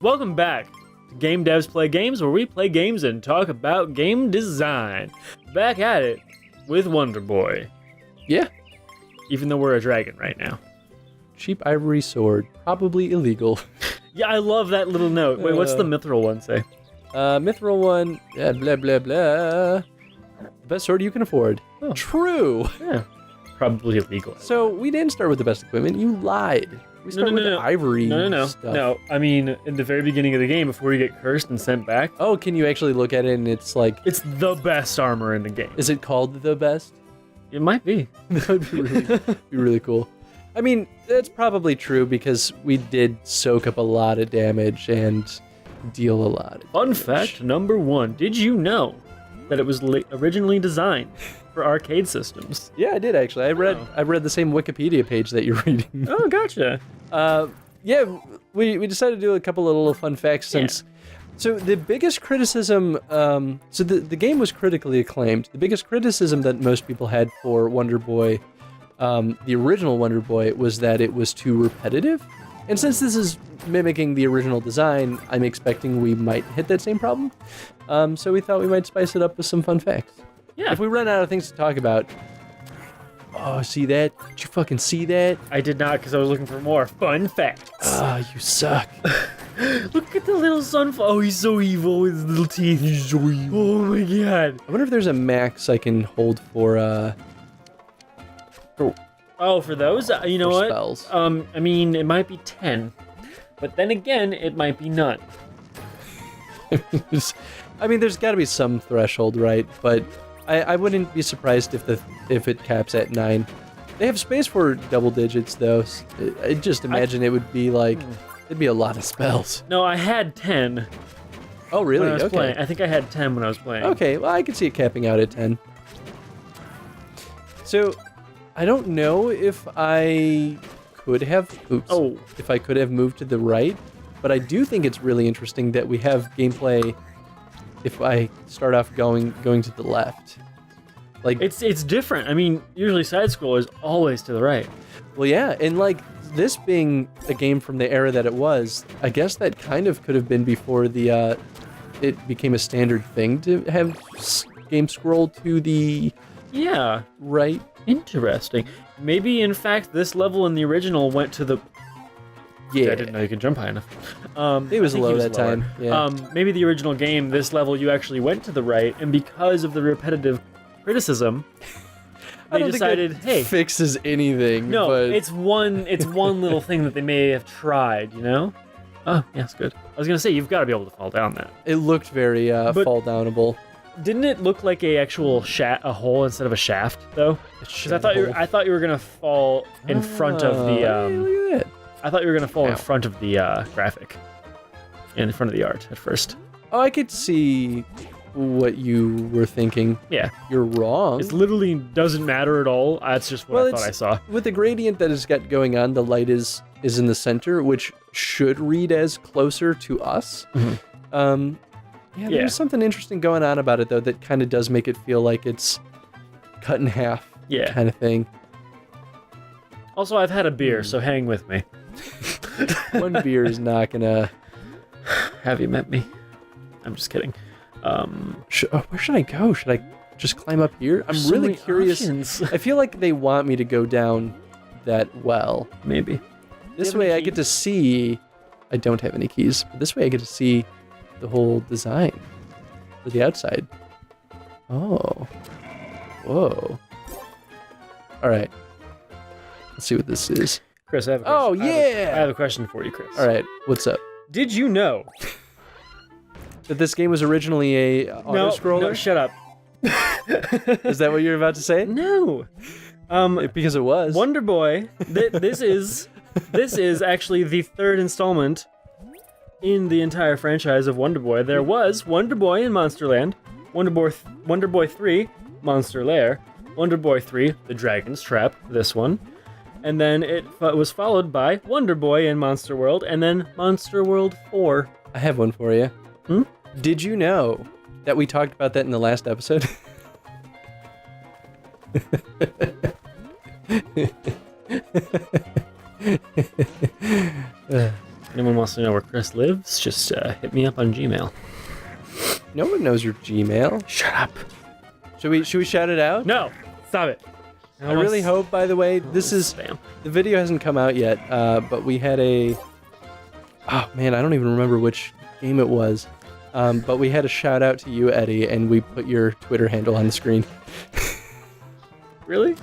Welcome back to Game Devs Play Games, where we play games and talk about game design. Back at it with Wonder Boy. Yeah. Even though we're a dragon right now. Cheap ivory sword, probably illegal. Yeah, I love that little note. Wait, what's the mithril one say? Mithril one, blah, blah, blah. Best sword you can afford. Oh. True. Yeah, probably illegal. So we didn't start with the best equipment. You lied. We started with the ivory stuff. No, I mean, in the very beginning of the game, before you get cursed and sent back. Oh, can you actually look at it and it's like... It's the best armor in the game. Is it called the best? It might be. That would be really cool. I mean, that's probably true because we did soak up a lot of damage and deal a lot of damage. Fun fact number 1. Did you know that it was originally designed for arcade systems? Yeah, I did actually. I read the same Wikipedia page that you're reading. Oh, gotcha. Yeah, we decided to do a couple of little fun facts since... Yeah. So the biggest criticism... so the game was critically acclaimed. The biggest criticism that most people had for Wonder Boy, the original Wonder Boy, was that it was too repetitive. And since this is mimicking the original design, I'm expecting we might hit that same problem. So we thought we might spice it up with some fun facts. Yeah. If we run out of things to talk about... Oh, see that? Did you fucking see that? I did not, because I was looking for more fun facts. Ah, you suck. Look at the little sunflower. Oh, he's so evil with his little teeth. He's so evil. Oh my god. I wonder if there's a max I can hold for, Oh, for those? You know what? Spells. I mean, it might be 10. But then again, it might be none. I mean, there's got to be some threshold, right? But I wouldn't be surprised if it caps at 9. They have space for double digits, though. I just imagine it would be like... It'd be a lot of spells. No, I had 10. Oh, really? When I was okay. playing. I think I had 10 when I was playing. Okay, well, I could see it capping out at 10. So, I don't know if I could have... Oops. Oh. If I could have moved to the right, but I do think it's really interesting that we have gameplay if I start off going to the left. Like It's different. I mean, usually side scroll is always to the right. Well, yeah, and like this being a game from the era that it was, I guess that kind of could have been before the it became a standard thing to have game scroll to the right. Interesting. Maybe in fact this level in the original went to the... Yeah, I didn't know you could jump high enough. It was low that time. Yeah. Maybe the original game, this level you actually went to the right, and because of the repetitive criticism, they decided, hey, fixes anything. No, but... it's one little thing that they may have tried, you know? Oh, yeah, it's good. I was gonna say you've got to be able to fall down that. It looked very fall downable. Didn't it look like a hole instead of a shaft though? Because I thought you were gonna fall in front of the. Hey, look at that. I thought you were gonna fall in front of the graphic, in front of the art at first. Oh, I could see what you were thinking. Yeah, you're wrong. It literally doesn't matter at all. That's just what I thought I saw. With the gradient that it's got going on, the light is in the center, which should read as closer to us. Mm-hmm. There's something interesting going on about it though that kind of does make it feel like it's cut in half. Yeah, kind of thing. Also, I've had a beer, so hang with me. One beer is not gonna have you met me. I'm just kidding. Where should I go? Should I just climb up here? I'm really curious. Options. I feel like they want me to go down that well. Maybe. This way I get to see... I don't have any keys, but this way I get to see the whole design for the outside. Oh. Whoa. All right. Let's see what this is. Chris, I have a question. Oh, yeah! I have a question for you, Chris. All right. What's up? Did you know that this game was originally a auto-scroller? No, shut up. Is that what you're about to say? No. Because it was. Wonder Boy, this is actually the third installment in the entire franchise of Wonder Boy. There was Wonder Boy in Monsterland, Wonder Boy 3, Monster Lair, Wonder Boy 3, The Dragon's Trap, this one, and then it was followed by Wonder Boy in Monster World, and then Monster World 4. I have one for you. Did you know that we talked about that in the last episode? anyone wants to know where Chris lives, just hit me up on Gmail. No one knows your Gmail. Shut up. Should we shout it out? No, stop it. I really hope, by the way, this is... Spam. The video hasn't come out yet, but we had a... Oh, man, I don't even remember which game it was. But we had a shout out to you, Eddie, and we put your Twitter handle on the screen. Really?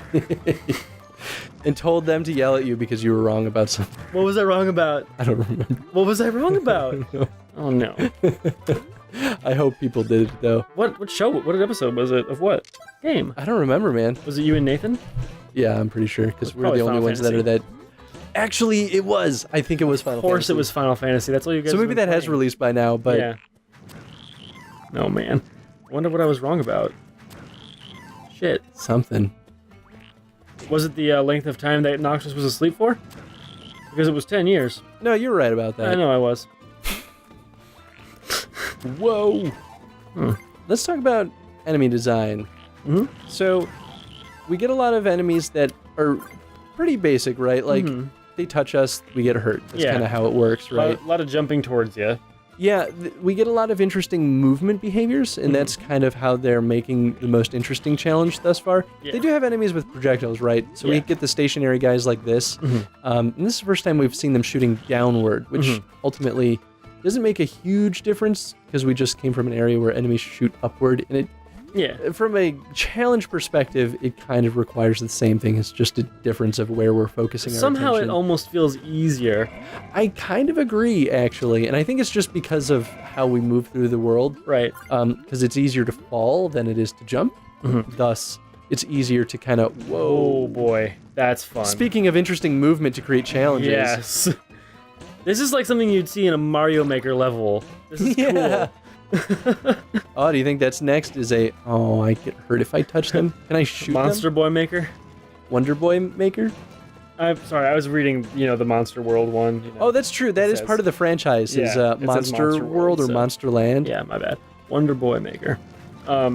And told them to yell at you because you were wrong about something. What was I wrong about? I don't remember. What was I wrong about? Oh no. I hope people did it, though. What show? What episode was it? Of what game? I don't remember, man. Was it you and Nathan? Yeah, I'm pretty sure, because we're probably the only Final ones that are Fantasy. that... Actually, it was. I think it was Final Fantasy. Of course it was Final Fantasy. That's all you guys So maybe have that been has playing. released by now, but... Yeah. No, man. I wonder what I was wrong about. Shit. Something. Was it the length of time that Noxus was asleep for? Because it was 10 years. No, you're right about that. I know I was. Whoa. Let's talk about enemy design. Mm-hmm. So, we get a lot of enemies that are pretty basic, right? Like, they touch us, we get hurt. That's Yeah. kind of how it works, right? A lot of jumping towards you. Yeah, we get a lot of interesting movement behaviors, and that's kind of how they're making the most interesting challenge thus far. Yeah. They do have enemies with projectiles, right? So we Yeah. get the stationary guys like this. And this is the first time we've seen them shooting downward, which ultimately doesn't make a huge difference because we just came from an area where enemies shoot upward, and from a challenge perspective, it kind of requires the same thing. It's just a difference of where we're focusing our Somehow attention. it almost feels easier. I kind of agree, actually, and I think it's just because of how we move through the world. Right. Because it's easier to fall than it is to jump. Thus, it's easier to kind of, Oh whoa. boy, that's fun. Speaking of interesting movement to create challenges. Yes. This is like something you'd see in a Mario Maker level. This is Yeah. cool. Oh, do you think that's next? I get hurt if I touch them? Can I shoot Monster them? Boy Maker? Wonder Boy Maker? I'm sorry, I was reading, the Monster World one. Oh, that's true. That is says- part of the franchise. Yeah, Is it says Monster Monster World World, or so- Monster Land? Yeah, my bad. Wonder Boy Maker. I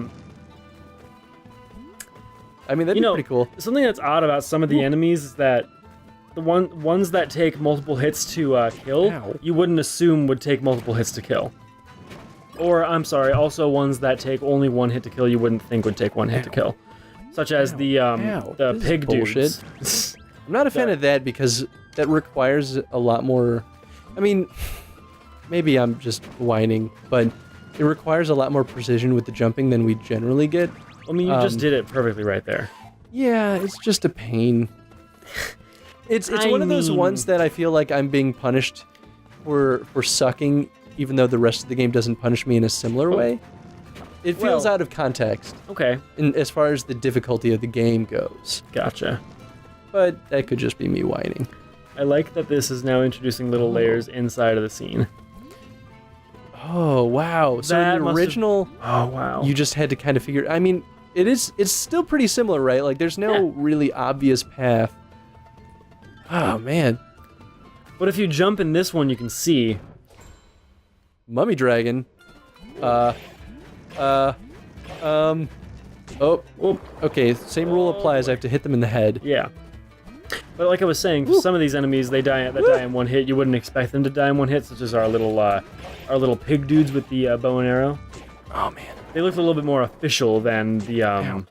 mean, that'd be pretty cool. Something that's odd about some of the enemies is that the ones that take multiple hits to kill, Ow. you wouldn't assume would take multiple hits to kill. Or, I'm sorry, also ones that take only one hit to kill, you wouldn't think would take one hit to kill. Such as the This is pig bullshit. dudes. I'm not a fan of that because that requires a lot more... I mean, maybe I'm just whining, but it requires a lot more precision with the jumping than we generally get. I mean, you just did it perfectly right there. Yeah, it's just a pain. It's I one of those mean- ones that I feel like I'm being punished for sucking, even though the rest of the game doesn't punish me in a similar way. It feels Well- out of context Okay, as far as the difficulty of the game goes. gotcha. But that could just be me whining. I like that this is now introducing little layers inside of the scene. Oh, wow. So That the must have- original, Oh, wow. you just had to kind of figure... I mean, it's still pretty similar, right? Like, there's no Yeah. really obvious path. Oh, man. But if you jump in this one, you can see. Mummy Dragon. Oh, okay, same rule applies. I have to hit them in the head. Yeah. But like I was saying, for some of these enemies, they die in one hit. You wouldn't expect them to die in one hit, such as our little pig dudes with the bow and arrow. Oh, man. They look a little bit more official than the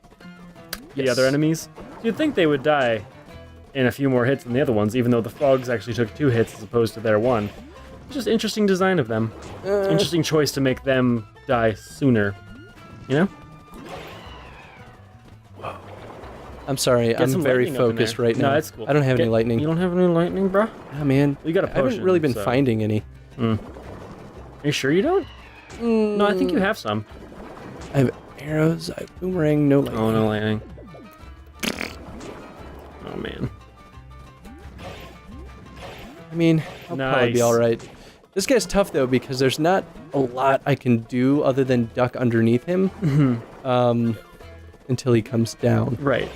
Yes. other enemies. So you'd think they would die in a few more hits than the other ones, even though the frogs actually took 2 hits as opposed to their 1. Just interesting design of them. Interesting choice to make them die sooner. You know? I'm sorry, Get I'm some very lightning up in focused there. right now. No, that's cool. I don't have any lightning. You don't have any lightning, bro? Oh, man. You got a I haven't potion, really been so- finding any. Are you sure you don't? No, I think you have some. I have arrows, I have boomerang, no lightning. Oh, no lightning. Oh, man. I mean, I'll probably be Nice. alright. This guy's tough, though, because there's not a lot I can do other than duck underneath him until he comes down. Right.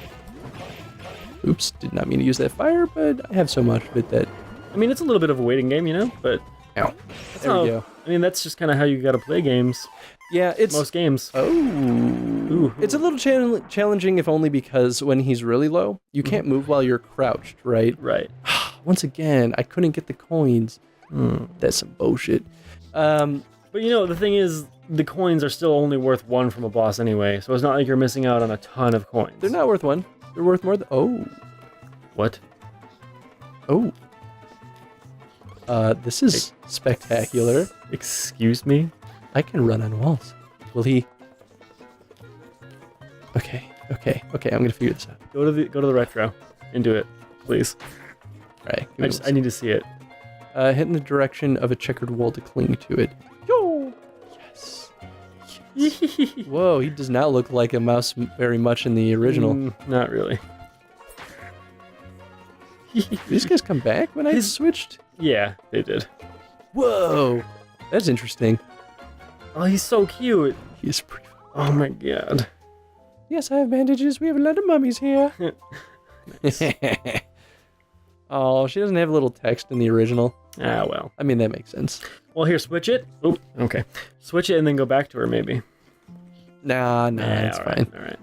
Oops, did not mean to use that fire, but I have so much of it that... I mean, it's a little bit of a waiting game, you know? But Ow. that's There we how- go. I mean, that's just kind of how you gotta play games. Yeah, it's... Most games. Oh. Ooh. It's a little challenging, if only because when he's really low, you can't move while you're crouched, right? Right. Once again, I couldn't get the coins. That's some bullshit. But the thing is, the coins are still only worth 1 from a boss anyway, so it's not like you're missing out on a ton of coins. They're not worth 1. They're worth more than... Oh. What? Oh. This is spectacular. Excuse me? I can run on walls. Will he... Okay, I'm gonna figure this out. Go to the retro and do it, please. All right. I need to see it. Hit in the direction of a checkered wall to cling to it. Yo! Yes. Whoa, he does not look like a mouse very much in the original. Not really. Did these guys come back when I switched? Yeah, they did. Whoa! That's interesting. Oh, he's so cute. He's pretty... Oh my god. Yes, I have bandages. We have a lot of mummies here. Oh, she doesn't have a little text in the original. Ah, well. I mean, that makes sense. Well, here, switch it. Oop, okay. Switch it and then go back to her, maybe. Nah, it's fine. All right.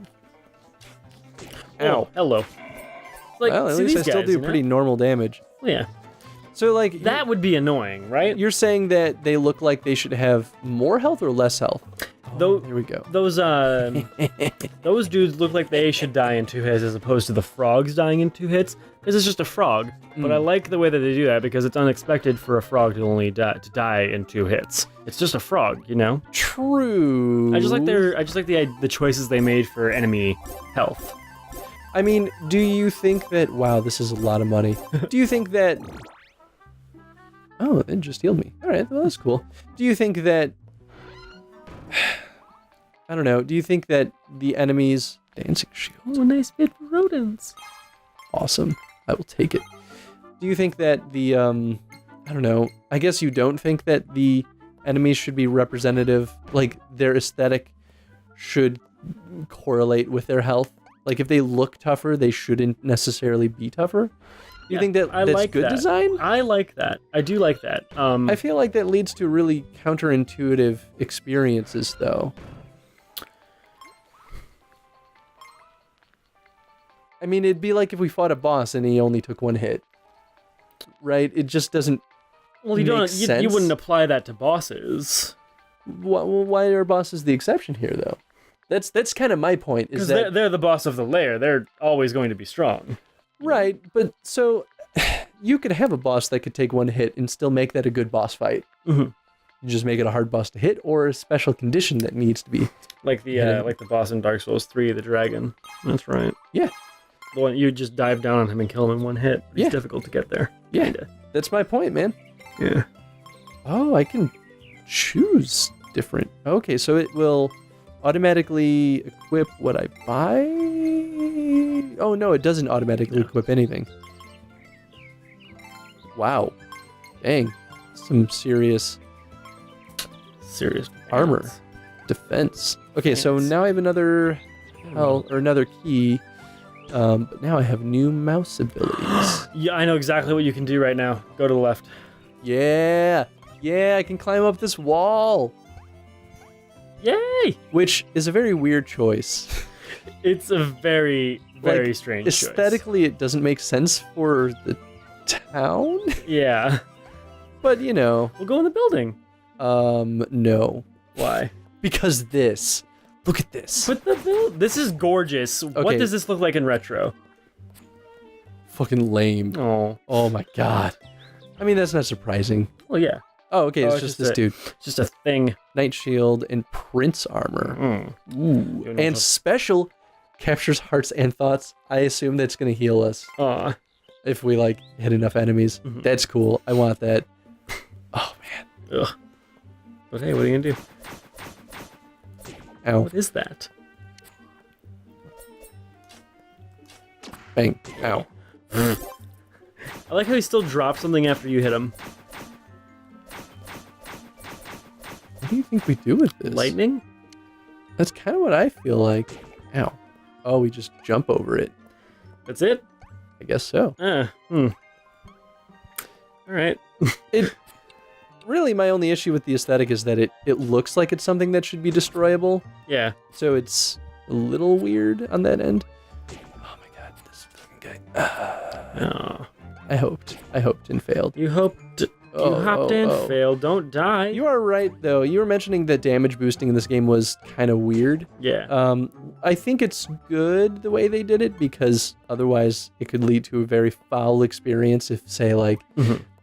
Ow, hello. Like, well, at least I still do pretty normal damage. Yeah. So, like... That would be annoying, right? You're saying that they look like they should have more health or less health? Oh, there we go. Those dudes look like they should die in 2 hits as opposed to the frogs dying in 2 hits, because it's just a frog. But I like the way that they do that because it's unexpected for a frog to only die in 2 hits. It's just a frog, True. I just like the choices they made for enemy health. I mean, do you think that... Wow, this is a lot of money. Do you think that... Oh, it just healed me. All right, well, that's cool. Do you think that... I don't know. Do you think that the enemies... Dancing shield. Oh, a nice bit for rodents. Awesome. I will take it. Do you think that the... I don't know. I guess you don't think that the enemies should be representative, like their aesthetic should correlate with their health? Like if they look tougher, they shouldn't necessarily be tougher? Do you think that that's like good design? I like that. I do like that. I feel like that leads to really counterintuitive experiences, though. I mean, it'd be like if we fought a boss and he only took 1 hit, right? It just doesn't. Well, you wouldn't apply that to bosses. Why are bosses the exception here, though? That's kind of my point. Is that they're the boss of the lair? They're always going to be strong. Right, but so you could have a boss that could take 1 hit and still make that a good boss fight. Mm-hmm. You just make it a hard boss to hit, or a special condition that needs to be like the boss in Dark Souls 3, the dragon. That's right. Yeah, the one you just dive down on him and kill him in 1 hit. It's difficult to get there. Yeah, kinda. That's my point, man. Yeah. Oh, I can choose different. Okay, so it will automatically equip what I buy. Oh no, it doesn't automatically equip anything. Wow. Dang. Some serious armor. Defense. Okay, so now I have another another key. But now I have new mouse abilities. Yeah, I know exactly what you can do right now. Go to the left. Yeah, I can climb up this wall. Yay! Which is a very weird choice. It's a very, very strange aesthetically, choice. It doesn't make sense for the town. Yeah. But, we'll go in the building. No. Why? Because this. Look at this. But this is gorgeous. Okay. What does this look like in retro? Fucking lame. Oh my god. I mean, that's not surprising. Well, yeah. Oh, okay, it's just this dude. It's just a thing. Knight shield and prince armor. Ooh. And special captures hearts and thoughts. I assume that's going to heal us. If we, hit enough enemies. Mm-hmm. That's cool. I want that. Oh, man. Ugh. But hey, what are you going to do? Ow. What is that? Bang. Ow. I like how he still drops something after you hit him. What do you think we do with this? Lightning? That's kind of what I feel like. Ow. Oh, we just jump over it. That's it? I guess so. All right. Really, my only issue with the aesthetic is that it looks like it's something that should be destroyable. Yeah. So it's a little weird on that end. Oh my god, this fucking guy. I hoped and failed. You hoped. You hopped in, failed, don't die. You are right, though. You were mentioning that damage boosting in this game was kind of weird. Yeah. I think it's good the way they did it, because otherwise it could lead to a very foul experience if, say, like,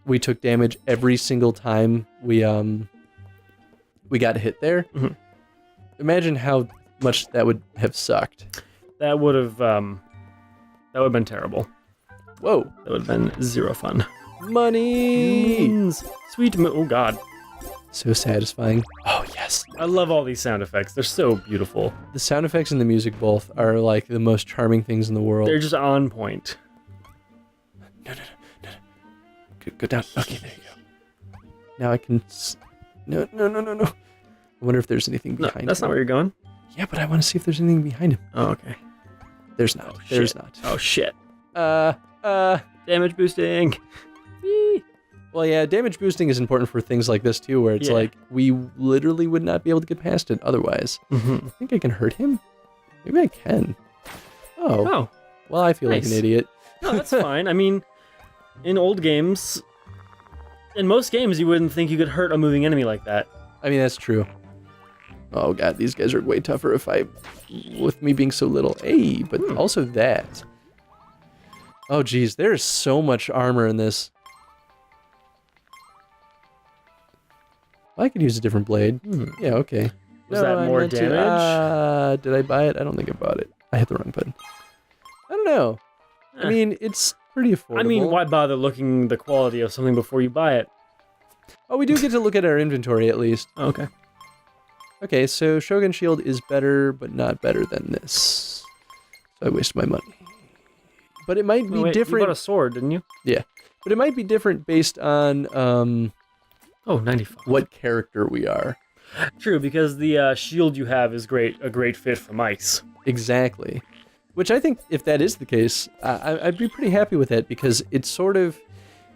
we took damage every single time we got hit there. Imagine how much that would have sucked. That would have been terrible. Whoa. That would have been zero fun. Money! Sweet oh god. So satisfying. Oh, yes. I love all these sound effects. They're so beautiful. The sound effects and the music both are like the most charming things in the world. They're just on point. No. Go down. Okay, there you go. Now I can... No. I wonder if there's anything behind him. That's not where you're going. Yeah, but I want to see if there's anything behind him. Oh, okay. There's not. There's not. Oh, shit. Damage boosting. Well, yeah, damage boosting is important for things like this, too, where it's like, we literally would not be able to get past it otherwise. I think I can hurt him. Maybe I can. Oh. Well, I feel like an idiot. No, that's fine. I mean, in old games, in most games, you wouldn't think you could hurt a moving enemy like that. I mean, that's true. Oh, God, these guys are way tougher with me being so little. Hey, but also that. Oh, geez, there's so much armor in this. I could use a different blade. Yeah, okay. Was that more damage? Did I buy it? I don't think I bought it. I hit the wrong button. I don't know. I mean, it's pretty affordable. I mean, why bother looking the quality of something before you buy it? Oh, we do get to look at our inventory at least. Okay. Okay, so Shogun Shield is better, but not better than this. So I wasted my money. But it might be different. You bought a sword, didn't you? Yeah. But it might be different based on... 95. What character we are. True, because the shield you have is a great fit for mice. Exactly. Which I think, if that is the case, I'd be pretty happy with that, because it sort of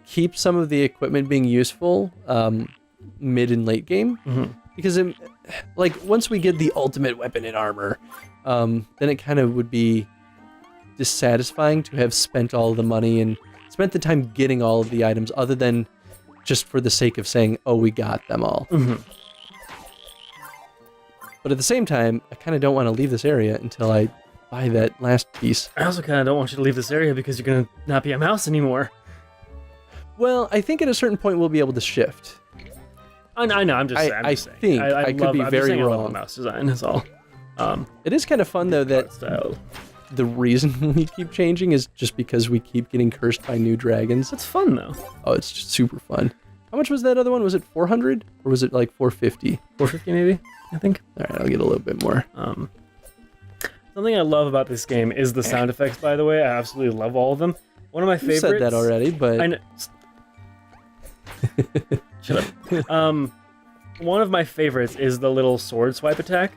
keeps some of the equipment being useful mid and late game. Because, once we get the ultimate weapon and armor, then it kind of would be dissatisfying to have spent all the money and spent the time getting all of the items, other than just for the sake of saying, oh, we got them all. But at the same time, I kind of don't want to leave this area until I buy that last piece. I also kind of don't want you to leave this area because you're going to not be a mouse anymore. Well, I think at a certain point we'll be able to shift. I know, I'm just saying. I could be very wrong. I love the mouse design, is all. It is kind of fun, though, that the reason we keep changing is just because we keep getting cursed by new dragons. It's fun, though. Oh, it's just super fun. How much was that other one? Was it 400? Or was it like 450? 450, maybe, I think. All right, I'll get a little bit more. Something I love about this game is the sound effects, by the way. I absolutely love all of them. One of my favorites... You said that already, but... I know. Shut up. One of my favorites is the little sword swipe attack.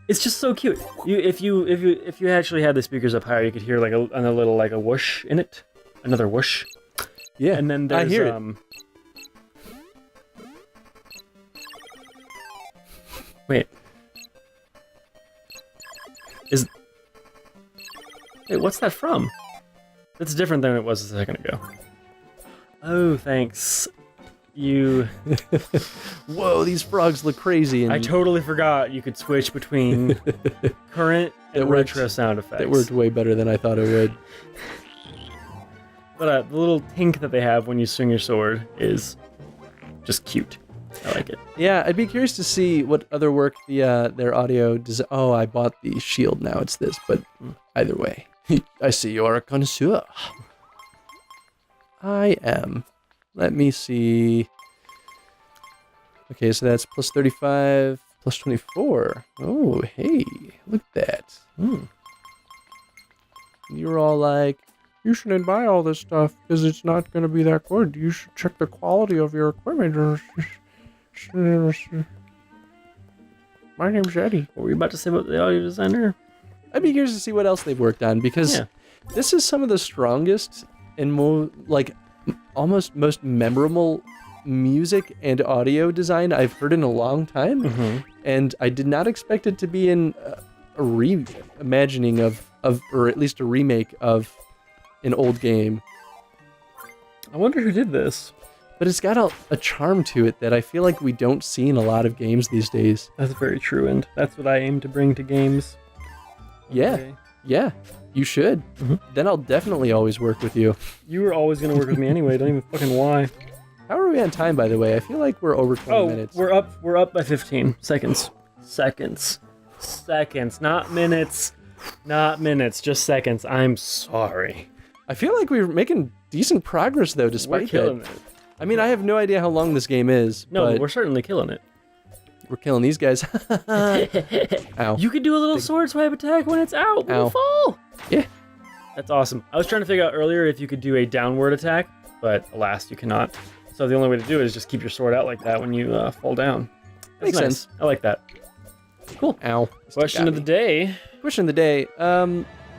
It's just so cute. If you actually had the speakers up higher, you could hear like a little like a whoosh in it, another whoosh. Yeah, and then there's I hear it. Wait, what's that from? That's different than it was a second ago. Oh, thanks. Whoa, these frogs look crazy. And I totally forgot you could switch between current and retro sound effects. It worked way better than I thought it would. But the little tink that they have when you swing your sword is just cute. I like it. Yeah, I'd be curious to see what other work their audio does. Oh, I bought the shield, now it's this. But either way, I see you're a connoisseur. I am. Let me see. Okay, so that's plus 35, plus 24. Oh, hey, look at that. You're all like, you shouldn't buy all this stuff because it's not going to be that good. You should check the quality of your equipment. My name's Eddie. What were you about to say about the audio designer? I'd be curious to see what else they've worked on, because this is some of the strongest and more, almost most memorable music and audio design I've heard in a long time. And I did not expect it to be in a reimagining of, or at least a remake of an old game. I wonder who did this. but it's got a charm to it that I feel like we don't see in a lot of games these days. That's very true, and that's what I aim to bring to games. Yeah. Okay. Yeah, you should. Then I'll definitely always work with you. You were always going to work with me anyway, don't even fucking lie. How are we on time, by the way? I feel like we're over 20 minutes. We're up by 15 seconds. Seconds, not minutes. Not minutes, just seconds. I'm sorry. I feel like we're making decent progress, though, We're despite killing that. it. I mean, I have no idea how long this game is, No, but we're certainly killing it. we're killing these guys. Ow. You could do a little sword swipe attack when it's out. When Ow. you fall. Yeah. That's awesome. I was trying to figure out earlier if you could do a downward attack, but alas, you cannot. So the only way to do it is just keep your sword out like that when you fall down. That's Makes nice. sense. I like that. Cool. Ow. Question of the day. Question of the day.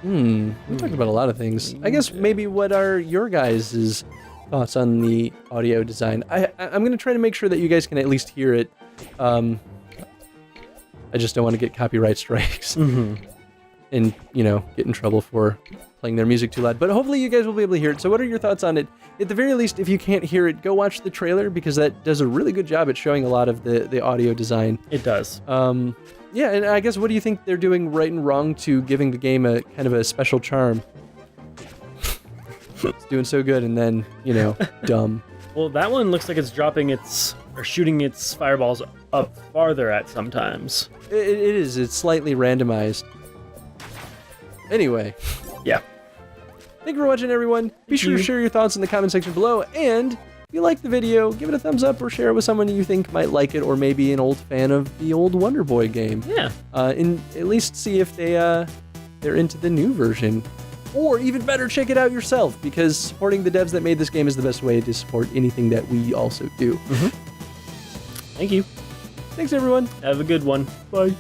We talked about a lot of things. I guess maybe what are your guys' thoughts on the audio design? I'm going to try to make sure that you guys can at least hear it. I just don't want to get copyright strikes and, get in trouble for playing their music too loud. But hopefully you guys will be able to hear it. So what are your thoughts on it? At the very least, if you can't hear it, go watch the trailer because that does a really good job at showing a lot of the audio design. It does. Yeah, and I guess what do you think they're doing right and wrong to giving the game a kind of a special charm? It's doing so good and then, dumb. Well, that one looks like it's shooting its fireballs up farther at sometimes. It is. It's slightly randomized. Anyway. Yeah. Thank you for watching, everyone. Be sure to share your thoughts in the comment section below. And if you like the video, give it a thumbs up or share it with someone you think might like it or maybe an old fan of the old Wonder Boy game. Yeah. And at least see if they're into the new version. Or even better, check it out yourself because supporting the devs that made this game is the best way to support anything that we also do. Thank you. Thanks, everyone. Have a good one. Bye.